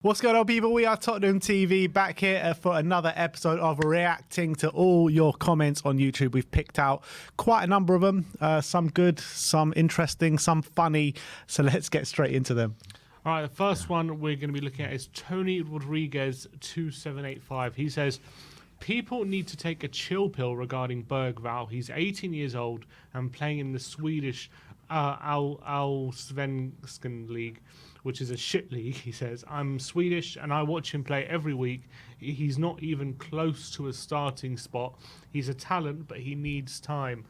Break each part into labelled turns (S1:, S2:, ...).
S1: What's going on, people? We are Tottenham TV back here for another episode of reacting to all your comments on YouTube. We've picked out quite a number of them, some good, some interesting, some funny. So let's get straight into them.
S2: All right, the first one we're going to be looking at is Tony Rodriguez 2785. He says, people need to take a chill pill regarding Bergvall. He's 18 years old and playing in the Swedish Allsvenskan League, which is a shit league, he says. I'm Swedish and I watch him play every week. He's not even close to a starting spot. He's a talent, but he needs time.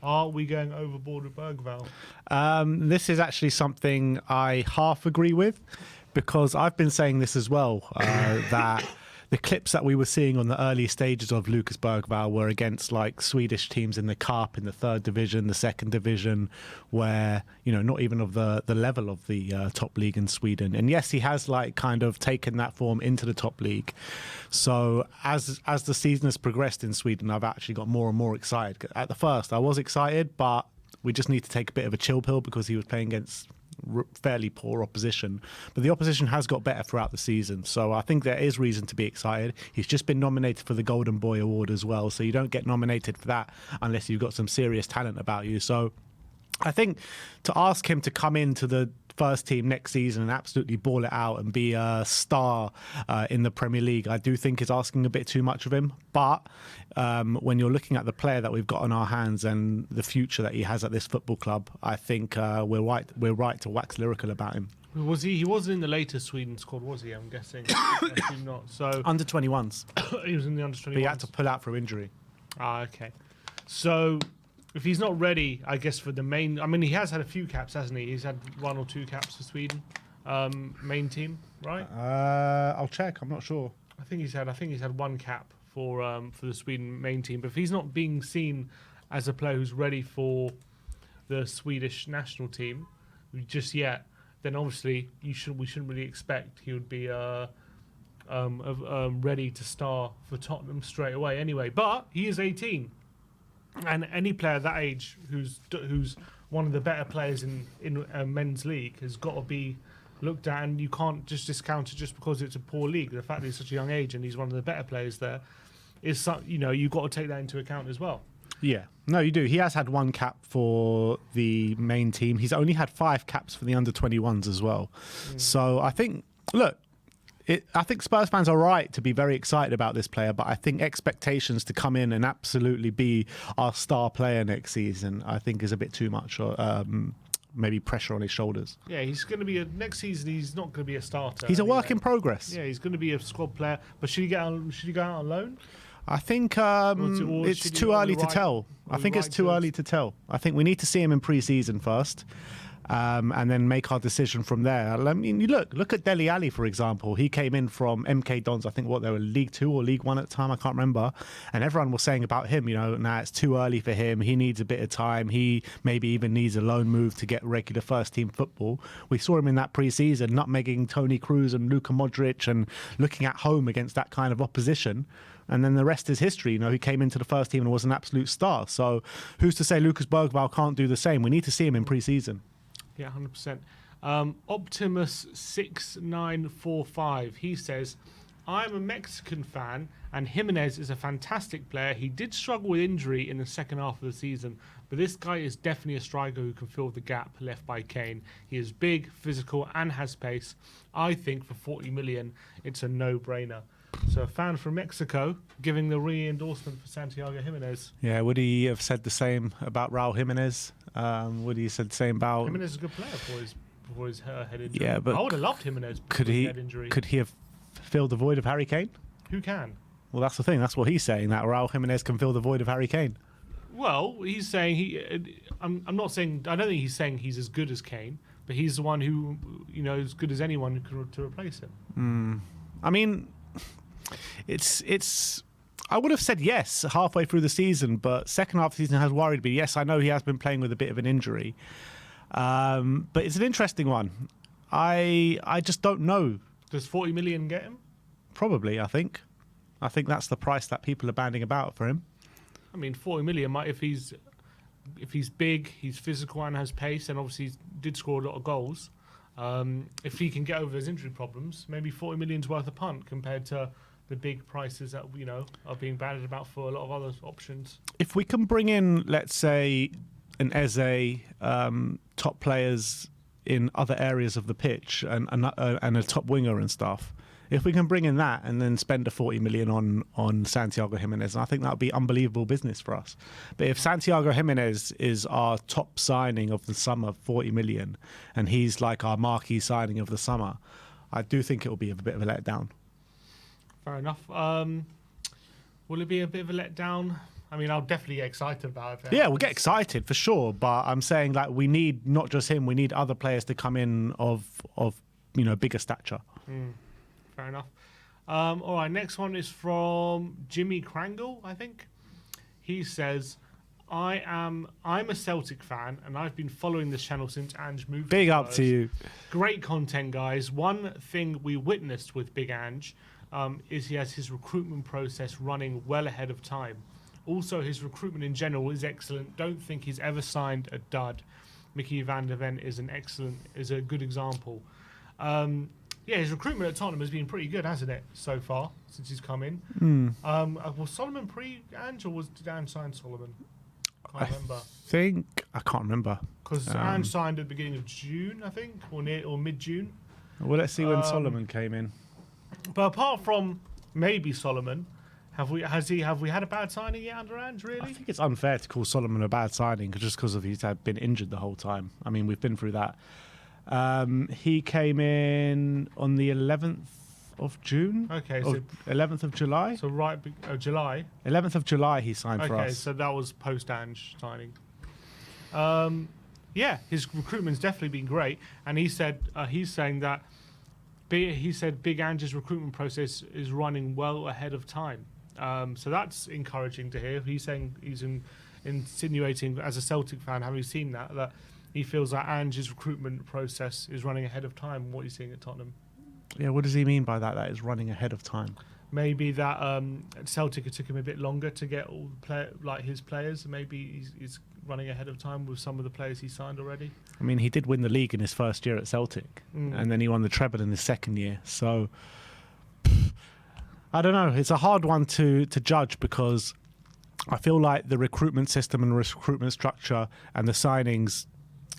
S2: Are we going overboard with Bergvall?
S1: This is actually something I half agree with, because I've been saying this as well, that the clips that we were seeing on the early stages of Lucas Bergvall were against like Swedish teams in the Cup, in the third division, the second division, where, you know, not even of the level of the top league in Sweden. And yes, he has like kind of taken that form into the top league. So as the season has progressed in Sweden, I've actually got more and more excited. At the first, I was excited, but we just need to take a bit of a chill pill because he was playing against fairly poor opposition, but the opposition has got better throughout the season, so I think there is reason to be excited. He's just been nominated for the Golden Boy Award as well, so you don't get nominated for that unless you've got some serious talent about you. So I think to ask him to come into the first team next season and absolutely ball it out and be a star in the Premier League, I do think is asking a bit too much of him. But when you're looking at the player that we've got on our hands and the future that he has at this football club, I think we're right to wax lyrical about him.
S2: Was he? He wasn't in the latest Sweden squad, was he? I'm guessing. I assume not. So
S1: under 21s.
S2: He was in the under 21s.
S1: But he had to pull out through injury.
S2: Ah, okay. So if he's not ready, I guess, for the main... I mean, he has had a few caps, hasn't he? He's had 1 or 2 caps for Sweden. Main team, right?
S1: I'll check. I'm not sure.
S2: I think he's had 1 cap for the Sweden main team. But if he's not being seen as a player who's ready for the Swedish national team just yet, then obviously we shouldn't really expect he would be ready to star for Tottenham straight away anyway. But he is 18. And any player that age who's one of the better players in a men's league has got to be looked at, and you can't just discount it just because it's a poor league. The fact that he's such a young age and he's one of the better players there is, you know, you've got to take that into account as well. Yeah.
S1: No, you do. He has had 1 cap for the main team. He's only had 5 caps for the under 21s as well. So I think, look, I think Spurs fans are right to be very excited about this player, but I think expectations to come in and absolutely be our star player next season, I think, is a bit too much. Maybe pressure on his shoulders.
S2: Yeah, he's going to be next season. He's not going to be a starter.
S1: He's a work in progress.
S2: Yeah, he's going to be a squad player. But should he go out on loan?
S1: I think it's too early to tell. I think it's too early to tell. I think we need to see him in pre-season first. And then make our decision from there. I mean, you look at Dele Alli, for example. He came in from MK Dons, I think they were League 2 or League 1 at the time, I can't remember. And everyone was saying about him, you know, nah, it's too early for him. He needs a bit of time. He maybe even needs a loan move to get regular first-team football. We saw him in that pre-season, nutmegging Toni Kroos and Luka Modric and looking at home against that kind of opposition. And then the rest is history. You know, he came into the first team and was an absolute star. So who's to say Lucas Bergvall can't do the same? We need to see him in pre-season.
S2: Yeah, 100%. Optimus6945, he says, I'm a Mexican fan and Jimenez is a fantastic player. He did struggle with injury in the second half of the season, but this guy is definitely a striker who can fill the gap left by Kane. He is big, physical and has pace. I think for 40 million, it's a no-brainer. So a fan from Mexico giving the re-endorsement for Santiago Jimenez.
S1: Yeah, would he have said the same about Raul Jimenez? Would he have said the same about...
S2: Jimenez is a good player for his head injury.
S1: Yeah, but
S2: I would have loved Jimenez
S1: could
S2: he, head injury. Could
S1: he have filled the void of Harry Kane?
S2: Who can?
S1: Well, that's the thing. That's what he's saying, that Raul Jimenez can fill the void of Harry Kane.
S2: Well, he's saying... I'm not saying... I don't think he's saying he's as good as Kane, but he's the one who, you know, as good as anyone to replace him.
S1: I mean... It's. I would have said yes halfway through the season, but second half of the season has worried me. Yes, I know he has been playing with a bit of an injury, but it's an interesting one. I just don't know.
S2: Does 40 million get him?
S1: Probably, I think. I think that's the price that people are banding about for him.
S2: I mean, 40 million might, if he's big, he's physical and has pace, and obviously he did score a lot of goals. If he can get over his injury problems, maybe 40 million's worth a punt compared to the big prices that are being batted about for a lot of other options.
S1: If we can bring in, let's say, an Eze, top players in other areas of the pitch, and a top winger and stuff. If we can bring in that and then spend the 40 million on Santiago Jimenez, I think that would be unbelievable business for us. But if Santiago Jimenez is our top signing of the summer, 40 million, and he's like our marquee signing of the summer, I do think it will be a bit of a letdown.
S2: Fair enough. Will it be a bit of a letdown? I mean, I'll definitely get excited about it.
S1: Yeah, we'll get excited for sure. But I'm saying like we need not just him, we need other players to come in of bigger stature.
S2: Fair enough. All right, next one is from Jimmy Krangle, I think. He says, I'm a Celtic fan and I've been following this channel since Ange moved.
S1: Big up to you.
S2: Great content, guys. One thing we witnessed with Big Ange is he has his recruitment process running well ahead of time. Also, his recruitment in general is excellent. Don't think he's ever signed a dud. Mickey van der Ven is a good example. Yeah, his recruitment at Tottenham has been pretty good, hasn't it, so far, since he's come in? Was Solomon pre-Ange, or did Ange sign Solomon? I
S1: can't remember.
S2: Because Ange signed at the beginning of June, I think, or mid-June.
S1: Well, let's see when Solomon came in.
S2: But apart from maybe Solomon, have we had a bad signing yet under Ange, really?
S1: I think it's unfair to call Solomon a bad signing just because he's been injured the whole time. I mean, we've been through that. He came in on the 11th of June.
S2: Okay, so
S1: 11th of July.
S2: So July.
S1: 11th of July he signed for us.
S2: Okay, so that was post-Ange signing. Yeah, his recruitment's definitely been great, and he said Big Ange's recruitment process is running well ahead of time. So that's encouraging to hear. He's saying insinuating as a Celtic fan, having seen that he feels that Ange's recruitment process is running ahead of time. What are you seeing at Tottenham?
S1: Yeah, what does he mean by that? That is running ahead of time.
S2: Maybe that Celtic, it took him a bit longer to get all his players. Maybe he's running ahead of time with some of the players he signed already.
S1: I mean, he did win the league in his first year at Celtic, and then he won the treble in his second year. So I don't know. It's a hard one to judge because I feel like the recruitment system and recruitment structure and the signings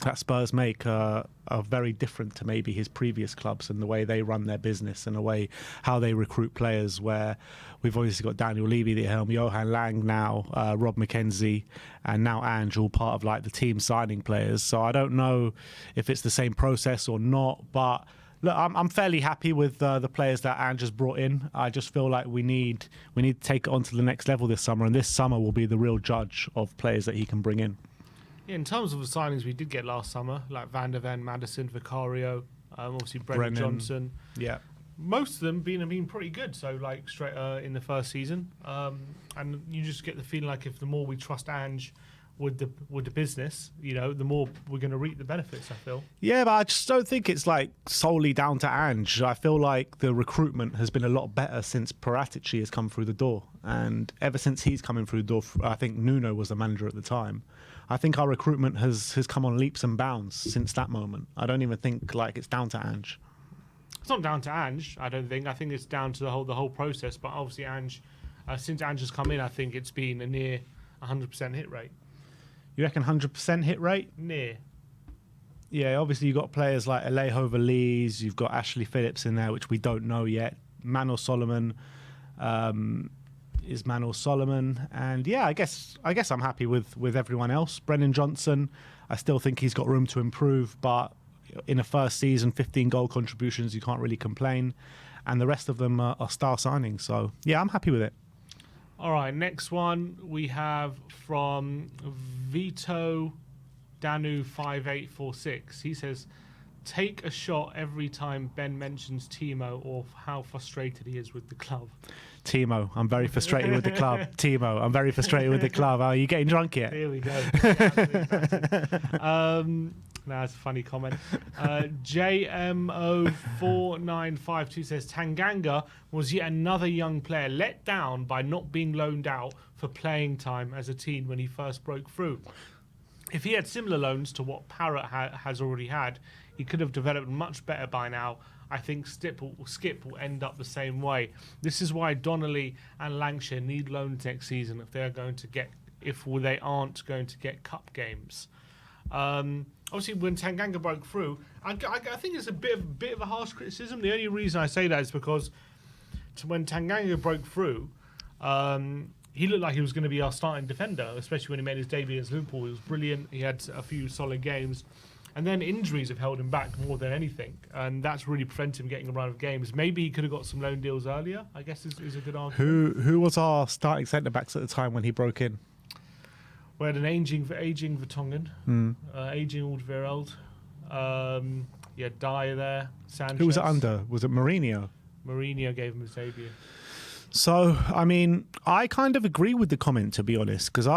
S1: that Spurs make are very different to maybe his previous clubs and the way they run their business and the way how they recruit players, where we've obviously got Daniel Levy at the helm, Johan Lang now, Rob McKenzie, and now Ange, all part of like the team signing players. So I don't know if it's the same process or not, but look, I'm fairly happy with the players that Ange has brought in. I just feel like we need to take it on to the next level this summer, and this summer will be the real judge of players that he can bring in.
S2: Yeah, in terms of the signings we did get last summer, like Van der Ven, Maddison, Vicario, obviously Brennan Johnson.
S1: Yeah.
S2: Most of them have been pretty good, so like straight in the first season. And you just get the feeling like if the more we trust Ange with the business, the more we're going to reap the benefits, I feel. Yeah,
S1: but I just don't think it's like solely down to Ange. I feel like the recruitment has been a lot better since Paratici has come through the door. And ever since he's coming through the door, I think Nuno was the manager at the time. I think our recruitment has come on leaps and bounds since that moment. I don't even think like it's down to Ange.
S2: It's not down to Ange, I don't think. I think it's down to the whole process. But obviously Ange, since Ange has come in, I think it's been a near 100% hit rate.
S1: You reckon 100% hit rate?
S2: Near.
S1: Yeah, obviously you've got players like Alejo Veliz, you've got Ashley Phillips in there, which we don't know yet. Manuel Solomon is Manuel Solomon. And yeah, I guess I'm happy with everyone else. Brennan Johnson, I still think he's got room to improve, but in a first season, 15 goal contributions, you can't really complain. And the rest of them are star signings. So yeah, I'm happy with it.
S2: All right, next one we have from Vito Danu 5846. He says, take a shot every time Ben mentions Timo or how frustrated he is with the club.
S1: Timo, I'm very frustrated with the club. Timo, I'm very frustrated with the club. Are you getting drunk yet?
S2: Here we go. That's a funny comment. JMO4952 says, Tanganga was yet another young player let down by not being loaned out for playing time as a teen when he first broke through. If he had similar loans to what Parrott has already had, He could have developed much better by now. I think Skip will end up the same way. This is why Donnelly and Lancashire need loans next season if they aren't going to get cup games. Obviously, when Tanganga broke through, I think it's a bit of a harsh criticism. The only reason I say that is because when Tanganga broke through, he looked like he was going to be our starting defender, especially when he made his debut against Liverpool. He was brilliant. He had a few solid games. And then injuries have held him back more than anything. And that's really prevented him getting a run of games. Maybe he could have got some loan deals earlier, I guess is a good argument.
S1: Who was our starting centre-backs at the time when he broke in?
S2: We had an aging Vertonghen, aging Alderweireld. You had Dyer there, Sanchez.
S1: Who was it under? Was it Mourinho?
S2: Mourinho gave him his debut.
S1: So, I mean, I kind of agree with the comment, to be honest, because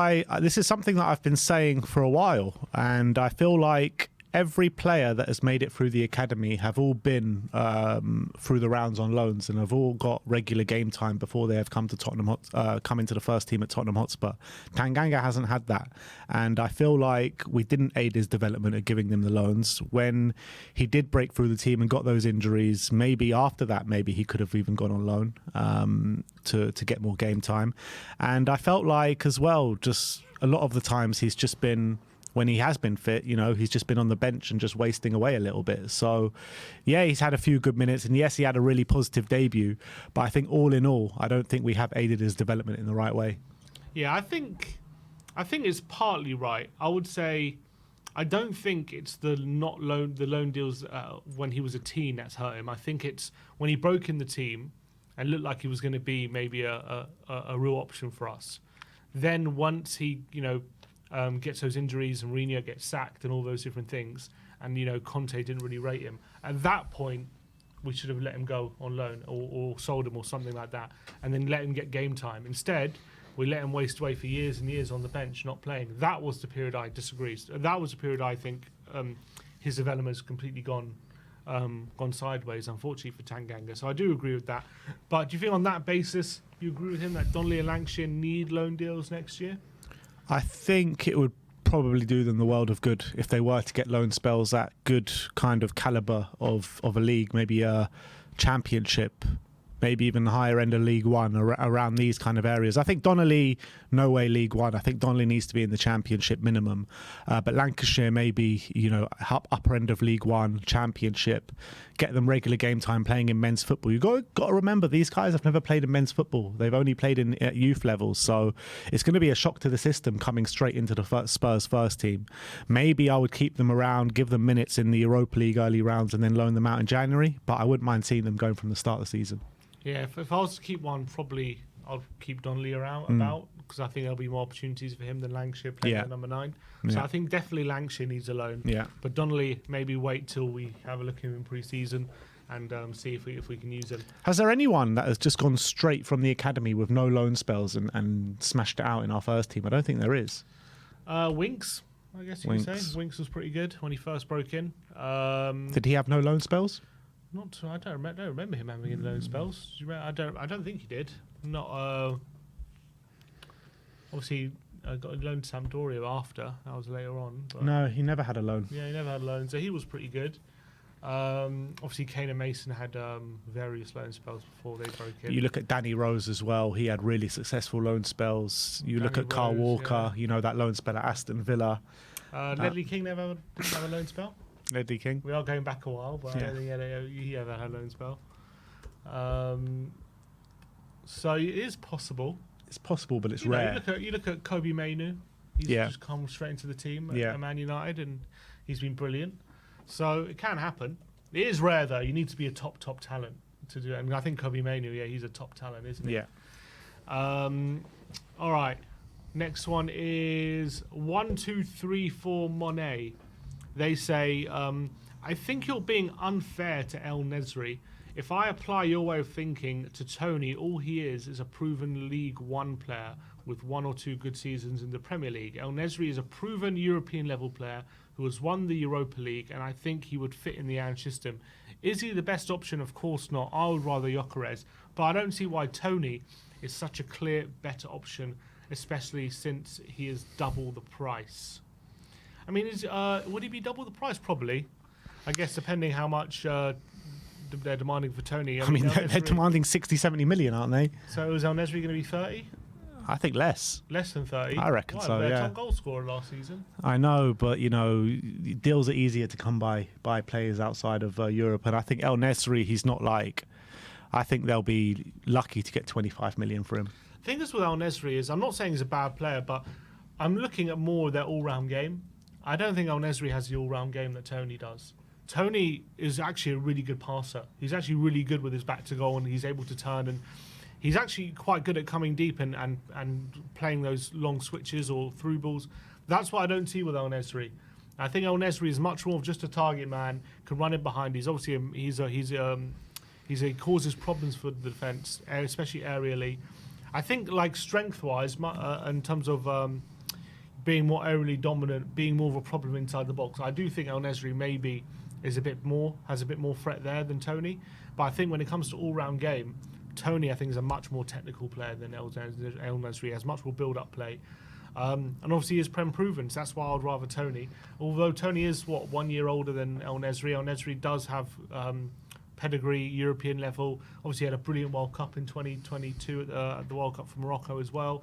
S1: this is something that I've been saying for a while, and I feel like every player that has made it through the academy have all been through the rounds on loans and have all got regular game time before they have come to come into the first team at Tottenham Hotspur. Tanganga hasn't had that, and I feel like we didn't aid his development at giving them the loans. When he did break through the team and got those injuries, maybe after that, maybe he could have even gone on loan to get more game time. And I felt like as well, just a lot of the times he's just been, when he has been fit, he's just been on the bench and just wasting away a little bit. So, yeah, he's had a few good minutes. And yes, he had a really positive debut. But I think all in all, I don't think we have aided his development in the right way.
S2: Yeah, I think it's partly right. I would say I don't think it's the loan deals when he was a teen that's hurt him. I think it's when he broke in the team and looked like he was going to be maybe a real option for us. Then once he, gets those injuries and Mourinho gets sacked and all those different things, and Conte didn't really rate him. At that point, we should have let him go on loan or sold him or something like that, and then let him get game time. Instead, we let him waste away for years and years on the bench, not playing. That was the period I disagree. That was the period I think his development has completely gone sideways, unfortunately for Tanganga. So I do agree with that. But do you think on that basis you agree with him that Donnelly and Lancashire need loan deals next year?
S1: I think it would probably do them the world of good if they were to get loan spells at good kind of calibre of a league, maybe a championship, maybe even higher end of League One, around these kind of areas. I think Donnelly, no way League One. I think Donnelly needs to be in the Championship minimum. But Lancashire, maybe, upper end of League One, Championship, get them regular game time playing in men's football. You've got to remember, these guys have never played in men's football. They've only played at youth levels. So it's going to be a shock to the system coming straight into the Spurs first team. Maybe I would keep them around, give them minutes in the Europa League early rounds and then loan them out in January. But I wouldn't mind seeing them going from the start of the season.
S2: Yeah, if I was to keep one, probably I'll keep Donnelly about because I think there'll be more opportunities for him than Lancashire playing at number 9. So I think definitely Lancashire needs a loan. Yeah. But Donnelly, maybe wait till we have a look at him in pre-season and see if we can use him.
S1: Has there anyone that has just gone straight from the academy with no loan spells and smashed it out in our first team? I don't think there is.
S2: Winks, I guess you could say. Winks was pretty good when he first broke in.
S1: Did he have no loan spells?
S2: I don't remember him having any loan spells. I don't think he did. Not obviously got a loan to Sampdoria after. That was later on. But
S1: no, he never had a loan.
S2: Yeah, he never had a loan, so he was pretty good. Obviously, Kane and Mason had various loan spells before they broke in.
S1: You look at Danny Rose as well. He had really successful loan spells. You look at Carl Walker. Yeah. That loan spell at Aston Villa.
S2: Ledley King didn't have a loan spell.
S1: Ledley King.
S2: We are going back a while, but I don't think he ever had a loan spell. So it is possible.
S1: It's possible, but it's rare.
S2: You look at Kobe Mainu. He's just come straight into the team at Man United, and he's been brilliant. So it can happen. It is rare, though. You need to be a top talent to do it. And I think Kobe Mainu, he's a top talent, isn't he?
S1: Yeah.
S2: All right. Next one is 1234 Monet. They say, I think you're being unfair to El Nesri. If I apply your way of thinking to Tony, all he is a proven League One player with 1 or 2 good seasons in the Premier League. El Nesri is a proven European level player who has won the Europa League, and I think he would fit in the Ange system. Is he the best option? Of course not. I would rather Gyökeres, but I don't see why Tony is such a clear better option, especially since he is double the price. I mean, would he be double the price? Probably. I guess depending how much they're demanding for Tony.
S1: I mean,
S2: El
S1: they're
S2: Nesri,
S1: demanding 60, 70 million, aren't they?
S2: So is El Nesri going to be 30?
S1: I think less.
S2: Less than 30?
S1: I reckon
S2: Why?
S1: so,
S2: They're
S1: yeah.
S2: top goal scorer last season.
S1: I know, but, deals are easier to come by players outside of Europe. And I think El Nesri, he's not like... I think they'll be lucky to get 25 million for him.
S2: The thing is with El Nesri is, I'm not saying he's a bad player, but I'm looking at more of their all-round game. I don't think El Nesri has the all-round game that Tony does. Tony is actually a really good passer. He's actually really good with his back to goal, and he's able to turn, and he's actually quite good at coming deep and playing those long switches or through balls. That's what I don't see with El Nesri. I think El Nesri is much more of just a target man, can run in behind. He's obviously he causes problems for the defence, especially aerially. I think like strength-wise, in terms of being more aerially dominant, being more of a problem inside the box, I do think El Nesri maybe has a bit more threat there than Tony. But I think when it comes to all-round game, Tony, I think, is a much more technical player than El Nesri. He has much more build-up play. And obviously he is Prem proven, so that's why I'd rather Tony. Although Tony is, 1 year older than El Nesri. El Nesri does have pedigree, European level. Obviously he had a brilliant World Cup in 2022 at the World Cup for Morocco as well.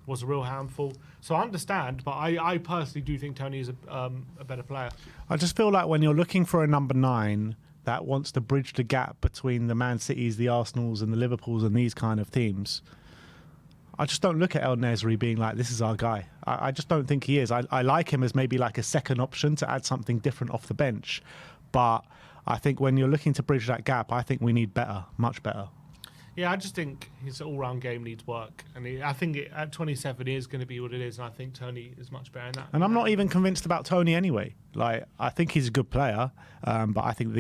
S2: Was a real handful. So I understand, but I personally do think Tony is a better player.
S1: I just feel like when you're looking for a number 9 that wants to bridge the gap between the Man Cities, the Arsenals and the Liverpools and these kind of teams, I just don't look at El Nesri being like, this is our guy. I just don't think he is. I like him as maybe like a second option to add something different off the bench. But I think when you're looking to bridge that gap, I think we need better, much better.
S2: Yeah, I just think his all-round game needs work, and I think at 27 it is going to be what it is, and I think Tony is much better in that.
S1: And I'm not even convinced about Tony anyway. Like, I think he's a good player, but I think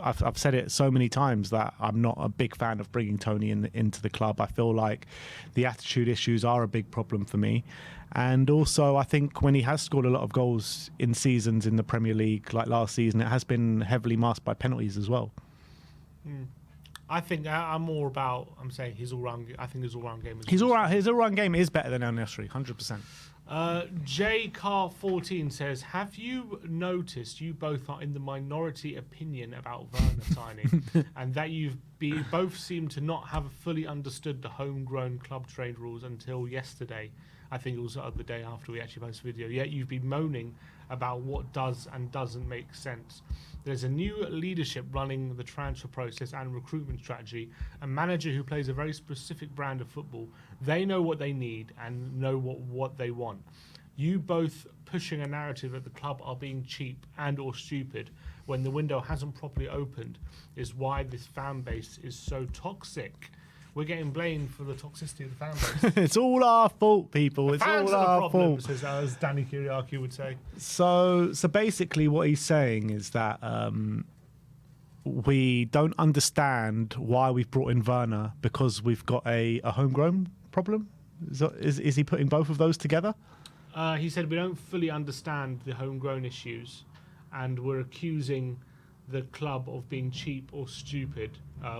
S1: I've said it so many times that I'm not a big fan of bringing Tony into the club. I feel like the attitude issues are a big problem for me. And also, I think when he has scored a lot of goals in seasons in the Premier League, like last season, it has been heavily masked by penalties as well.
S2: I think I'm saying his all-round. I think his all-round game is.
S1: His all-round game is better than El Nesri, 100%.
S2: JCar14 says, have you noticed you both are in the minority opinion about Werner signing, and that both seem to not have fully understood the homegrown club trade rules until yesterday? I think it was the day after we actually posted the video. Yet you've been moaning about what does and doesn't make sense. There's a new leadership running the transfer process and recruitment strategy, a manager who plays a very specific brand of football. They know what they need and know what they want. You both pushing a narrative that the club are being cheap and or stupid when the window hasn't properly opened is why this fan base is so toxic. We're getting blamed for the toxicity of the fan base.
S1: It's all our fault, people. It's all our fault.
S2: As Danny Kyriaki would say.
S1: So basically what he's saying is that we don't understand why we've brought in Werner because we've got a homegrown problem. Is he putting both of those together?
S2: He said we don't fully understand the homegrown issues, and we're accusing the club of being cheap or stupid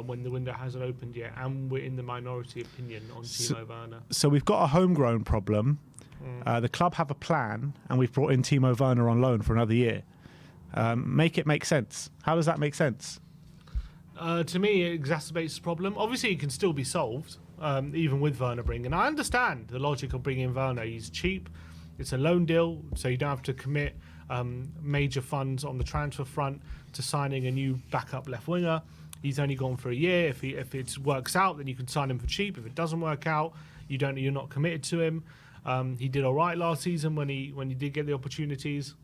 S2: when the window hasn't opened yet, and we're in the minority opinion on Timo Werner.
S1: So we've got a homegrown problem. The club have a plan, and we've brought in Timo Werner on loan for another year. Make it make sense. How does that make sense?
S2: To me, it exacerbates the problem. Obviously, it can still be solved, even with Werner bringing. I understand the logic of bringing Werner. He's cheap. It's a loan deal, so you don't have to commit major funds on the transfer front to signing a new backup left winger. He's only gone for a year. If it works out, then you can sign him for cheap. If it doesn't work out, you're not committed to him. He did all right last season when he did get the opportunities.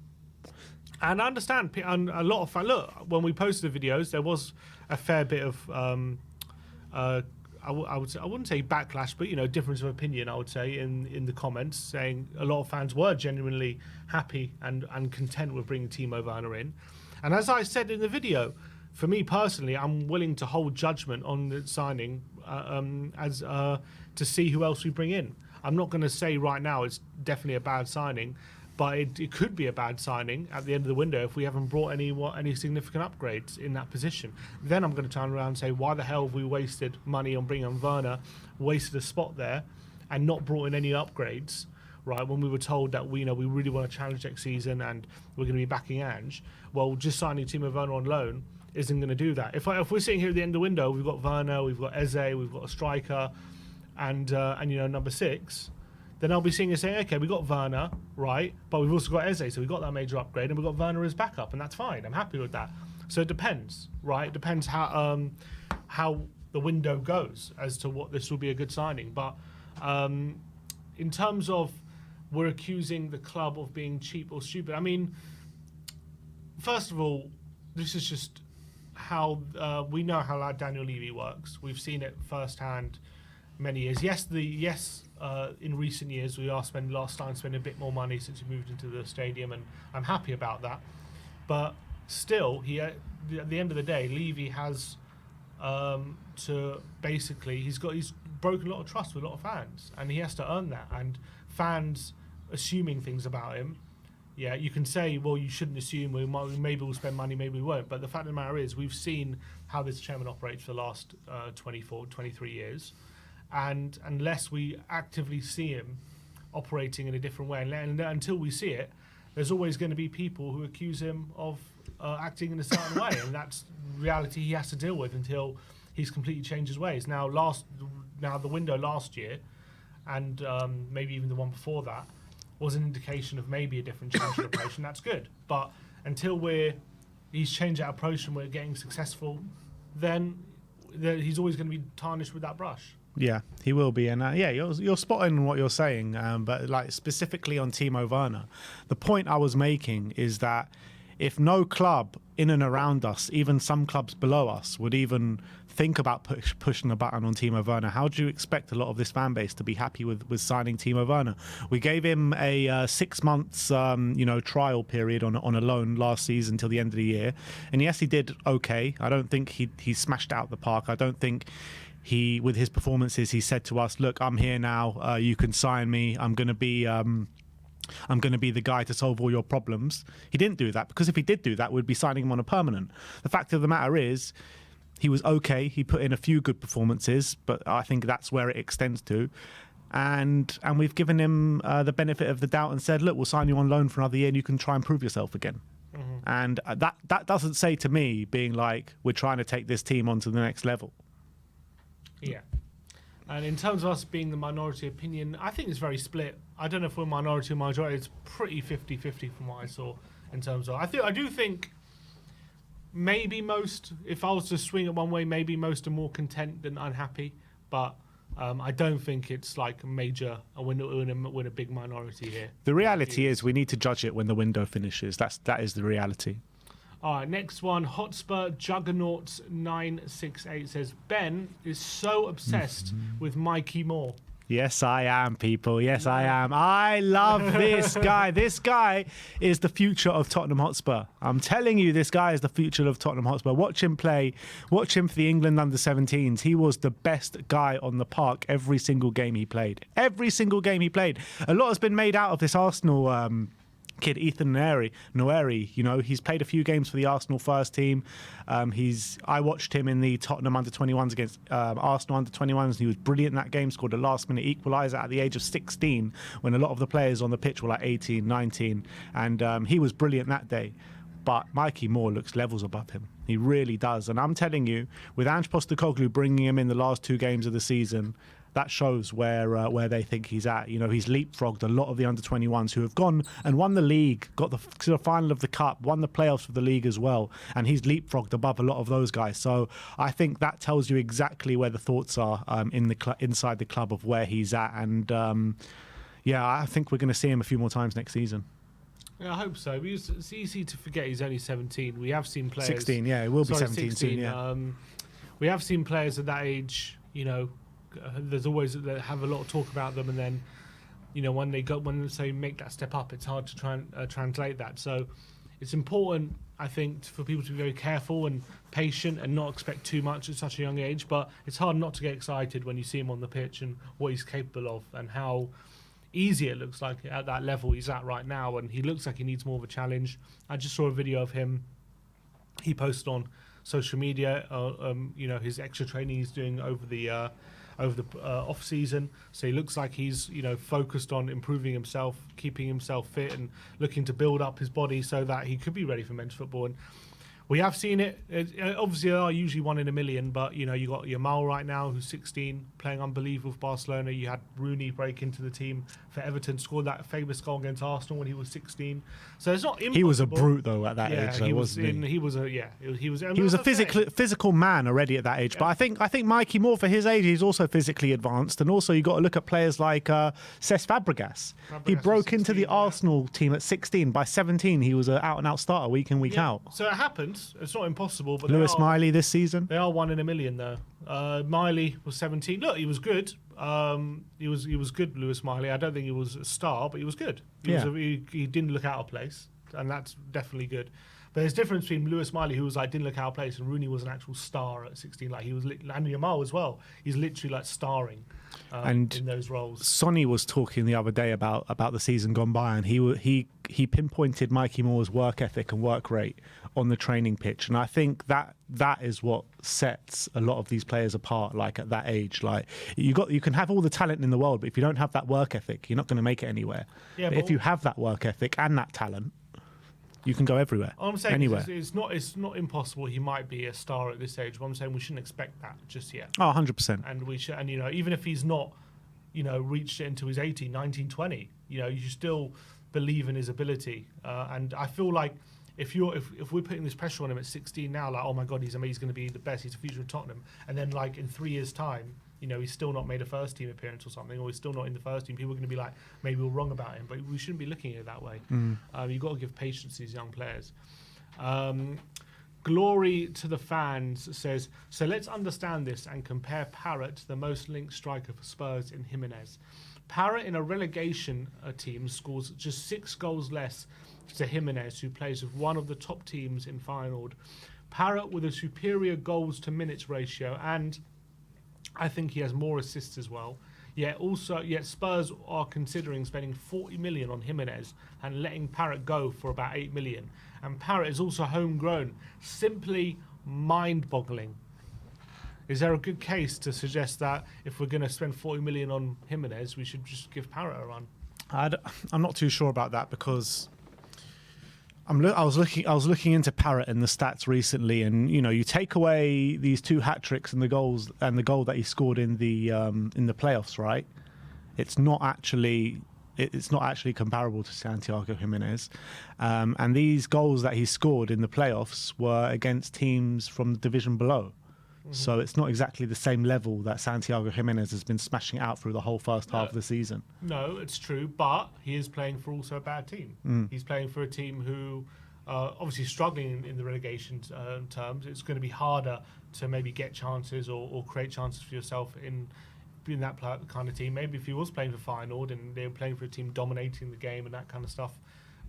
S2: And I understand, and a lot of fans. Look, when we posted the videos, there was a fair bit of I wouldn't say backlash, but difference of opinion. I would say in the comments, saying a lot of fans were genuinely happy and content with bringing Timo Werner in. And as I said in the video, for me personally, I'm willing to hold judgment on the signing to see who else we bring in. I'm not going to say right now it's definitely a bad signing, but it could be a bad signing at the end of the window if we haven't brought any significant upgrades in that position. Then I'm going to turn around and say, why the hell have we wasted money on bringing on Werner, wasted a spot there, and not brought in any upgrades right? When we were told that we really want to challenge next season and we're going to be backing Ange, well, just signing Timo Werner on loan isn't going to do that. If we're sitting here at the end of the window, we've got Werner, we've got Eze, we've got a striker, and number 6. Then I'll be seeing you saying, okay, we got Werner, right, but we've also got Eze, so we've got that major upgrade, and we've got Werner as backup, and that's fine. I'm happy with that. So it depends, right? It depends how the window goes as to what this will be a good signing. But in terms of we're accusing the club of being cheap or stupid, I mean, first of all, this is just how we know how Daniel Levy works. We've seen it firsthand many years. In recent years we are spending a bit more money since we moved into the stadium, and I'm happy about that. But still, at the end of the day, Levy has to basically he's broken a lot of trust with a lot of fans, and he has to earn that. And fans assuming things about him, yeah, you can say, well, you shouldn't assume. Maybe we'll spend money, maybe we won't. But the fact of the matter is, we've seen how this chairman operates for the last 23 years. And unless we actively see him operating in a different way, and until we see it, there's always going to be people who accuse him of acting in a certain way. And that's reality he has to deal with until he's completely changed his ways. Now the window last year, and maybe even the one before that, was an indication of maybe a different change in approach, and that's good. But until he's changed that approach and we're getting successful, then he's always going to be tarnished with that brush.
S1: Yeah, he will be, and you're spot on what you're saying. But like specifically on Timo Werner, the point I was making is that if no club in and around us, even some clubs below us, would even think about pushing a button on Timo Werner, how do you expect a lot of this fan base to be happy with signing Timo Werner? We gave him a 6 months trial period on a loan last season till the end of the year, and yes, he did okay. I don't think he smashed out the park. I don't think with his performances, he said to us, look, I'm here now, you can sign me, I'm going to be the guy to solve all your problems. He didn't do that, because if he did do that, we'd be signing him on a permanent. The fact of the matter is, he was okay, he put in a few good performances, but I think that's where it extends to. And we've given him the benefit of the doubt and said, look, we'll sign you on loan for another year and you can try and prove yourself again. Mm-hmm. And that doesn't say to me being like, we're trying to take this team onto the next level.
S2: Yeah. And in terms of us being the minority opinion, I think it's very split. I don't know if we're minority or majority. It's pretty 50-50 from what I saw in terms of... I do think maybe most, if I was to swing it one way, maybe most are more content than unhappy. But I don't think it's like a major... We're a big minority here.
S1: The reality is we need to judge it when the window finishes. That is the reality.
S2: All right, next one. Hotspur Juggernauts 968 says, Ben is so obsessed with Mikey Moore.
S1: Yes, I am, people. Yes, I am. I love this guy. This guy is the future of Tottenham Hotspur. I'm telling you, this guy is the future of Tottenham Hotspur. Watch him play. Watch him for the England under-17s. He was the best guy on the park every single game he played. Every single game he played. A lot has been made out of this Arsenal kid, Ethan Noeri. He's played a few games for the Arsenal first team. I watched him in the Tottenham under-21s against Arsenal under-21s, and he was brilliant in that game, scored a last-minute equaliser at the age of 16 when a lot of the players on the pitch were like 18, 19, and he was brilliant that day. But Mikey Moore looks levels above him. He really does. And I'm telling you, with Ange Postecoglou bringing him in the last 2 games of the season, that shows where they think he's at. He's leapfrogged a lot of the under-21s who have gone and won the league, got to the final of the cup, won the playoffs of the league as well, and he's leapfrogged above a lot of those guys. So I think that tells you exactly where the thoughts are inside the club of where he's at. And I think we're going to see him a few more times next season.
S2: Yeah, I hope so. It's easy to forget he's only 17. We have seen players...
S1: 16, yeah, it will be 17 soon, yeah.
S2: We have seen players at that age, there's always they have a lot of talk about them, and then when they make that step up, it's hard to try and translate that. So it's important, I think, for people to be very careful and patient and not expect too much at such a young age. But it's hard not to get excited when you see him on the pitch and what he's capable of and how easy it looks like at that level he's at right now. And he looks like he needs more of a challenge. I just saw a video of him. He posted on social media, his extra training he's doing over the over the off season. So he looks like he's focused on improving himself, keeping himself fit, and looking to build up his body so that he could be ready for men's football. And we have seen it. Obviously, they are usually 1 in a million, but you got Yamal right now, who's 16, playing unbelievable with Barcelona. You had Rooney break into the team for Everton, scored that famous goal against Arsenal when he was 16. So it's not impossible.
S1: He was a brute though at that age.
S2: He was.
S1: Wasn't he?
S2: He was a
S1: physical man already at that age. But I think Mikey Moore, for his age, he's also physically advanced. And also you got to look at players like Cesc Fabregas. He broke into the Arsenal team at 16. By 17, he was an out-and-out starter week in, week out.
S2: So it happens. It's not impossible. But
S1: Lewis Miley this season.
S2: They are 1 in a million though. Miley was 17. Look, he was good. He was good, Lewis Miley. I don't think he was a star, but he was good. He didn't look out of place, and that's definitely good. But there's a difference between Lewis Miley, who was didn't look out of place, and Rooney was an actual star at 16. Like he was, and Yamal as well. He's literally starring in those roles.
S1: Sonny was talking the other day about the season gone by, and he pinpointed Mikey Moore's work ethic and work rate on the training pitch, and I think that is what sets a lot of these players apart. Like at that age, like you can have all the talent in the world, but if you don't have that work ethic, you're not going to make it anywhere. Yeah, but if you have that work ethic and that talent, you can go everywhere.
S2: All I'm saying
S1: anywhere.
S2: It's not impossible. He might be a star at this age, but I'm saying we shouldn't expect that just yet.
S1: Oh, 100%.
S2: And we should, and even if he's not, reached it into his 18, 19, 20, you should still believe in his ability. And I feel like if we're putting this pressure on him at 16 now, like, oh my God, he's amazing, he's going to be the best, he's the future of Tottenham, and then like in 3 years' time, he's still not made a first team appearance or something, or he's still not in the first team, people are going to be like, maybe we're wrong about him, but we shouldn't be looking at it that way. You've got to give patience to these young players. Glory to the fans says, so let's understand this and compare Parrott to the most linked striker for Spurs in Jimenez. Parrott in a relegation team scores just 6 goals less to Jimenez, who plays with one of the top teams in Feyenoord. Parrott with a superior goals to minutes ratio, and I think he has more assists as well. Yet Spurs are considering spending 40 million on Jimenez and letting Parrott go for about 8 million. And Parrott is also homegrown. Simply mind-boggling. Is there a good case to suggest that if we're going to spend 40 million on Jimenez, we should just give Parrott a run?
S1: I'm not too sure about that, because I was looking into Parrott and the stats recently, and you take away these 2 hat tricks and the goals and the goal that he scored in the playoffs, right? It's not actually comparable to Santiago Jimenez, and these goals that he scored in the playoffs were against teams from the division below. So it's not exactly the same level that Santiago Jimenez has been smashing out through the whole first half of the season.
S2: No, it's true, but he is playing for also a bad team. He's playing for a team who obviously struggling in the relegation terms. It's going to be harder to maybe get chances or create chances for yourself in that kind of team. Maybe if he was playing for Feyenoord and they were playing for a team dominating the game and that kind of stuff,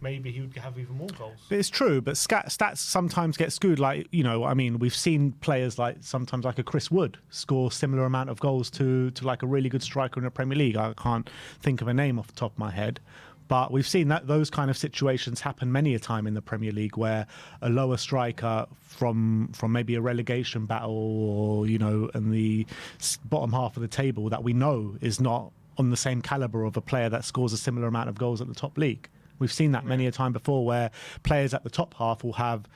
S2: maybe he would have even more goals.
S1: It's true, but stats sometimes get skewed. Like, we've seen players sometimes like a Chris Wood score similar amount of goals to like a really good striker in the Premier League. I can't think of a name off the top of my head, but we've seen those kind of situations happen many a time in the Premier League, where a lower striker from maybe a relegation battle or in the bottom half of the table that we know is not on the same caliber of a player that scores a similar amount of goals at the top league. We've seen that many a time before, where players at the top half will have,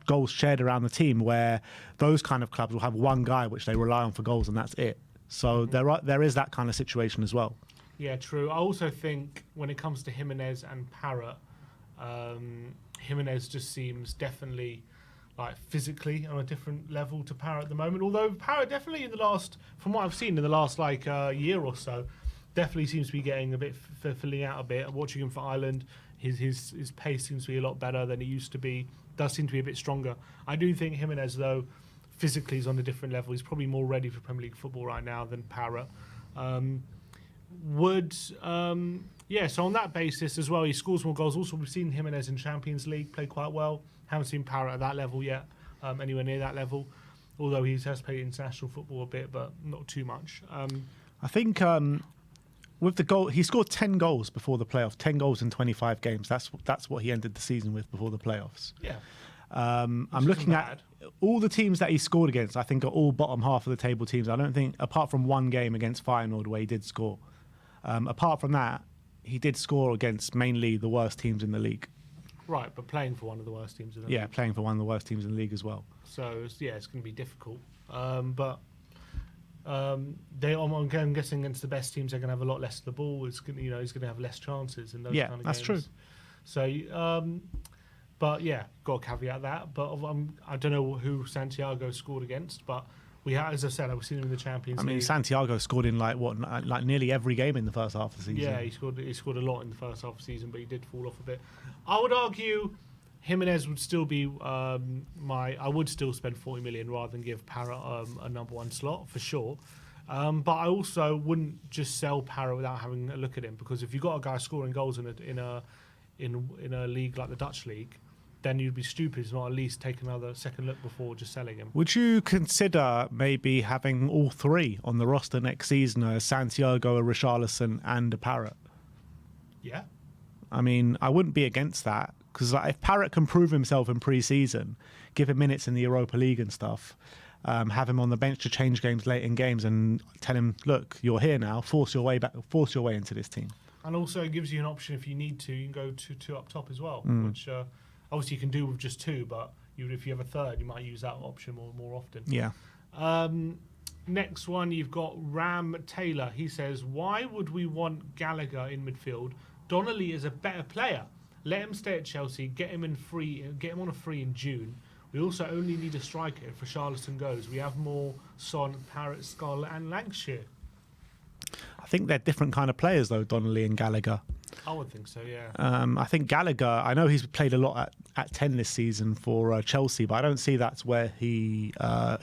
S1: goals shared around the team, where those kind of clubs will have one guy which they rely on for goals, and that's it. So there is that kind of situation as well.
S2: Yeah, true. I also think when it comes to Jimenez and Parrott, Jimenez just seems definitely physically on a different level to Parrott at the moment. Although Parrott definitely from what I've seen in the last year or so, definitely seems to be getting a bit filling out a bit. Watching him for Ireland, his pace seems to be a lot better than it used to be. Does seem to be a bit stronger. I do think Jimenez, though, physically is on a different level. He's probably more ready for Premier League football right now than Parrott. So on that basis as well, he scores more goals. Also, we've seen Jimenez in Champions League play quite well. Haven't seen Parrott at that level yet, anywhere near that level. Although he has played international football a bit, but not too much.
S1: I think with the goal, he scored 10 goals before the playoffs. 10 goals in 25 games. That's what he ended the season with before the playoffs.
S2: Yeah.
S1: I'm looking at all the teams that he scored against. I think are all bottom half of the table teams. I don't think, apart from one game against Feyenoord where he did score. Apart from that, he did score against mainly the worst teams in the league.
S2: Right, but playing for one of the worst teams in the league.
S1: Yeah, playing for one of the worst teams in the league as well.
S2: So it's going to be difficult. I'm guessing against the best teams, they're going to have a lot less of the ball. He's going to have less chances in those kind of games. Yeah, that's true. So, but yeah, got to caveat that. But I don't know who Santiago scored against, but as I said, I've seen him in the Champions League. I mean,
S1: Santiago scored in like nearly every game in the first half of the season.
S2: Yeah, he scored a lot in the first half of the season, but he did fall off a bit. I would argue Jimenez would still be I would still spend 40 million rather than give Parrott a number one slot for sure. But I also wouldn't just sell Parrott without having a look at him, because if you've got a guy scoring goals in a league like the Dutch league, then you'd be stupid to not at least take another second look before just selling him.
S1: Would you consider maybe having all three on the roster next season, a Santiago, a Richarlison and a Parrott?
S2: Yeah.
S1: I mean, I wouldn't be against that, because if Parrott can prove himself in pre-season, give him minutes in the Europa League and stuff, have him on the bench to change games late in games and tell him, look, you're here now, force your way into this team.
S2: And also it gives you an option if you need to, you can go two up top as well, which... obviously, you can do with just two, but if you have a third, you might use that option more often.
S1: Yeah.
S2: Next one, you've got Ram Taylor. He says, why would we want Gallagher in midfield? Donnelly is a better player. Let him stay at Chelsea, get him on a free in June. We also only need a striker if Richarlison goes. We have more Son, Parrott, Scarlett and Lancashire.
S1: I think they're different kind of players, though, Donnelly and Gallagher.
S2: I would think so, yeah.
S1: I think Gallagher, I know he's played a lot at 10 this season for Chelsea, but I don't see that's where he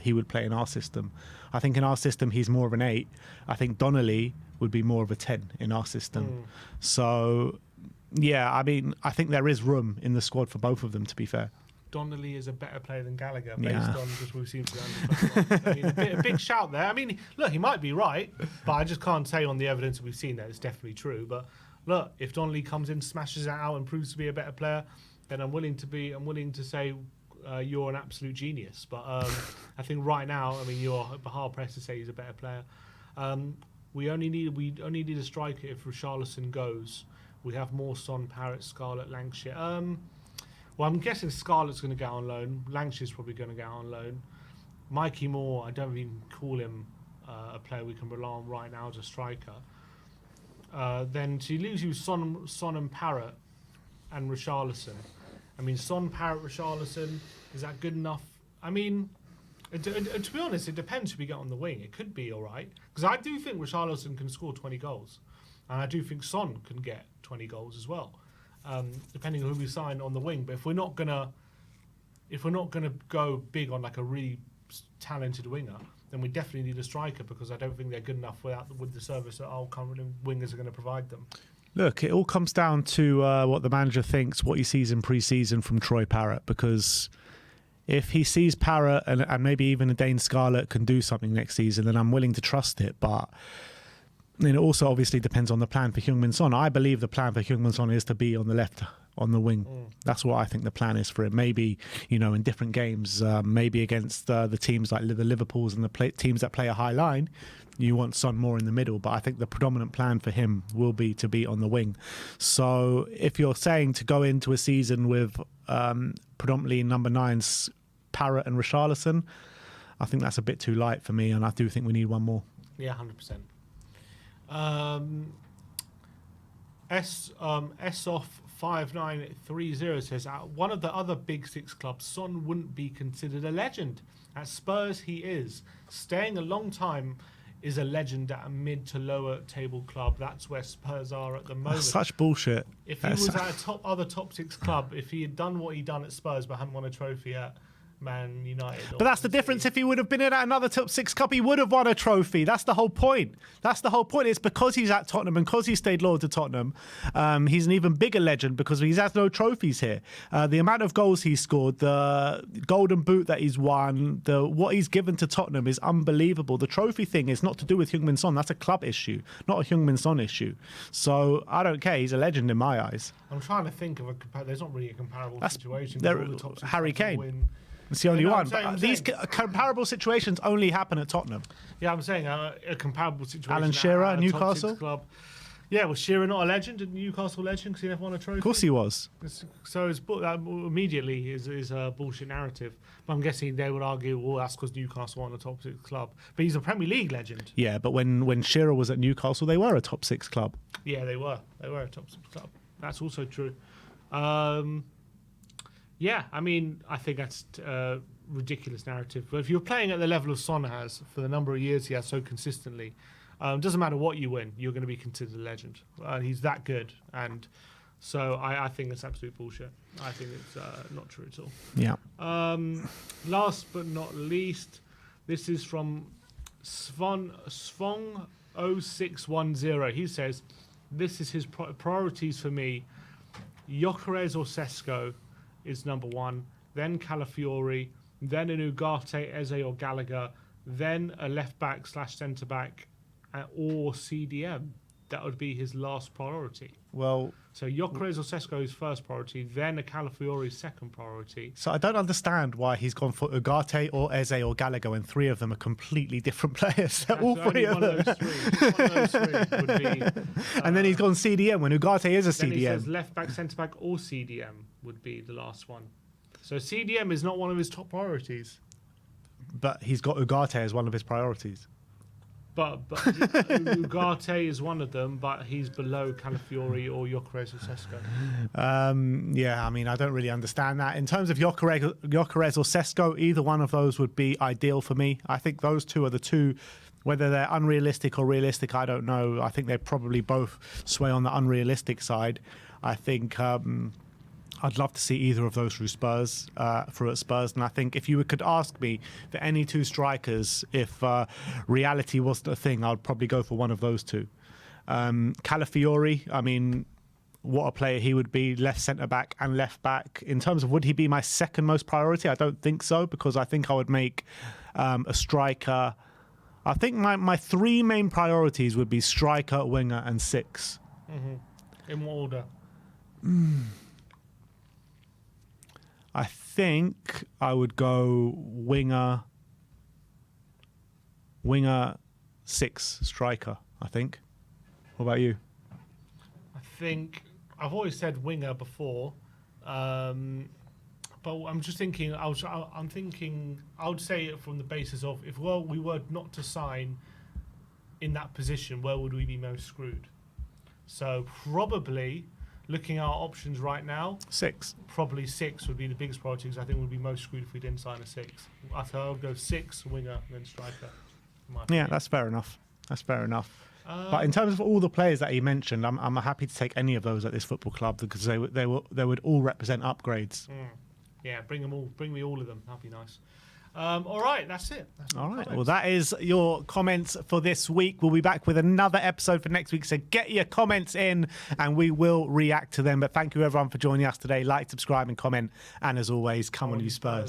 S1: would play in our system. I think in our system he's more of an 8. I think Donnelly would be more of a 10 in our system. So, yeah, I mean, I think there is room in the squad for both of them, to be fair.
S2: Donnelly is a better player than Gallagher based on just what we've seen from the I mean, a big shout there. I mean, look, he might be right, but I just can't say on the evidence that we've seen that it's definitely true. But look, if Donnelly comes in, smashes it out, and proves to be a better player, then I'm willing to say you're an absolute genius. But I think right now, I mean, you're hard pressed to say he's a better player. We only need a striker if Richarlison goes. We have more Son, Parrott, Scarlett, Lancashire. Well, I'm guessing Scarlett's going to go on loan. Lancashire's probably going to go on loan. Mikey Moore, I don't even call him a player we can rely on right now as a striker. Then to leave you Son and Parrott and Richarlison. I mean, Son, Parrott, Richarlison, is that good enough? I mean, to be honest, it depends who we get on the wing. It could be all right, because I do think Richarlison can score 20 goals, and I do think Son can get 20 goals as well, depending on who we sign on the wing. But if we're not gonna go big on like a really talented winger, then we definitely need a striker, because I don't think they're good enough with the service that our current wingers are going to provide them.
S1: Look, it all comes down to what the manager thinks, what he sees in pre-season from Troy Parrott, because if he sees Parrott and maybe even a Dane Scarlett can do something next season, then I'm willing to trust it. But it also obviously depends on the plan for Heung-min Son. I believe the plan for Heung-min Son is to be on the left, on the wing. That's what I think the plan is for him. Maybe, in different games, maybe against the teams like the Liverpools and the teams that play a high line, you want Son more in the middle. But I think the predominant plan for him will be to be on the wing. So if you're saying to go into a season with predominantly number 9s, Parrott and Richarlison, I think that's a bit too light for me, and I do think we need one more.
S2: Yeah, 100%. S-off 5930 says, one of the other big 6 clubs, Son wouldn't be considered a legend. At Spurs, he is. Staying a long time is a legend at a mid to lower table club. That's where Spurs are at the moment.
S1: That's such bullshit.
S2: If he was at a top 6 club, if he had done what he'd done at Spurs but hadn't won a trophy yet, Man United.
S1: But that's the difference. If he would have been in at another top 6 club, he would have won a trophy. That's the whole point. It's because he's at Tottenham and because he stayed loyal to Tottenham. He's an even bigger legend because he has no trophies here. The amount of goals he's scored, the golden boot that he's won, what he's given to Tottenham is unbelievable. The trophy thing is not to do with Heung-min Son. That's a club issue, not a Heung-min Son issue. So I don't care. He's a legend in my eyes.
S2: I'm trying to think of there's not really a comparable situation.
S1: Harry Kane. It's the only one. These comparable situations only happen at Tottenham.
S2: Yeah, I'm saying a comparable situation.
S1: Alan Shearer, Newcastle.
S2: Club. Yeah, was Shearer not a legend? A Newcastle legend because he never won a trophy?
S1: Of course he was.
S2: So it's immediately is a bullshit narrative. But I'm guessing they would argue, well, that's because Newcastle won a top 6 club. But he's a Premier League legend.
S1: Yeah, but when Shearer was at Newcastle, they were a top 6 club.
S2: Yeah, they were. They were a top 6 club. That's also true. Yeah, I mean, I think that's a ridiculous narrative. But if you're playing at the level of Son has for the number of years he has so consistently, doesn't matter what you win, you're going to be considered a legend. He's that good. And so I think it's absolute bullshit. I think it's not true at all.
S1: Yeah.
S2: Last but not least, this is from Svong0610. He says, this is his priorities for me. Gyökeres or Sesko is number 1, then Calafiori, then an Ugarte, Eze or Gallagher, then a left-back / centre-back or CDM. That would be his last priority.
S1: Well,
S2: so Gyökeres or Sesko is first priority, then a Calafiori second priority.
S1: So I don't understand why he's gone for Ugarte or Eze or Gallagher when 3 of them are completely different players. All 3 of them.
S2: One of those three would be...
S1: and then he's gone CDM when Ugarte is a CDM.
S2: Then he says left-back, centre-back or CDM would be the last one. So CDM is not one of his top priorities.
S1: But he's got Ugarte as one of his priorities.
S2: But Ugarte is one of them, but he's below Calafiori or Gyökeres or Sesko.
S1: Yeah, I mean, I don't really understand that. In terms of Gyökeres or Sesko, either one of those would be ideal for me. I think those two are the two, whether they're unrealistic or realistic, I don't know. I think they probably both sway on the unrealistic side. I think... I'd love to see either of those through Spurs, and I think if you could ask me for any 2 strikers, if reality wasn't a thing, I'd probably go for one of those 2. Calafiori, I mean, what a player he would be, left centre-back and left-back. In terms of would he be my second most priority, I don't think so, because I think I would make a striker. I think my 3 main priorities would be striker, winger and 6.
S2: Mm-hmm. In what order?
S1: I think I would go winger, 6, striker, I think. What about you?
S2: I think I've always said winger before, but I'm just thinking. I'm thinking. I would say it from the basis of if we were not to sign in that position, where would we be most screwed? So probably. Looking at our options right now,
S1: 6.
S2: Probably 6 would be the biggest priority because I think we'd be most screwed if we didn't sign a 6. I think I would go 6 winger then striker.
S1: Yeah, that's fair enough. But in terms of all the players that he mentioned, I'm happy to take any of those at this football club because they would all represent upgrades.
S2: Yeah, bring me all of them. That'd be nice. All right, that's it.
S1: All right. Well, that is your comments for this week. We'll be back with another episode for next week. So get your comments in and we will react to them. But thank you, everyone, for joining us today. Like, subscribe and comment. And as always, come on, you Spurs.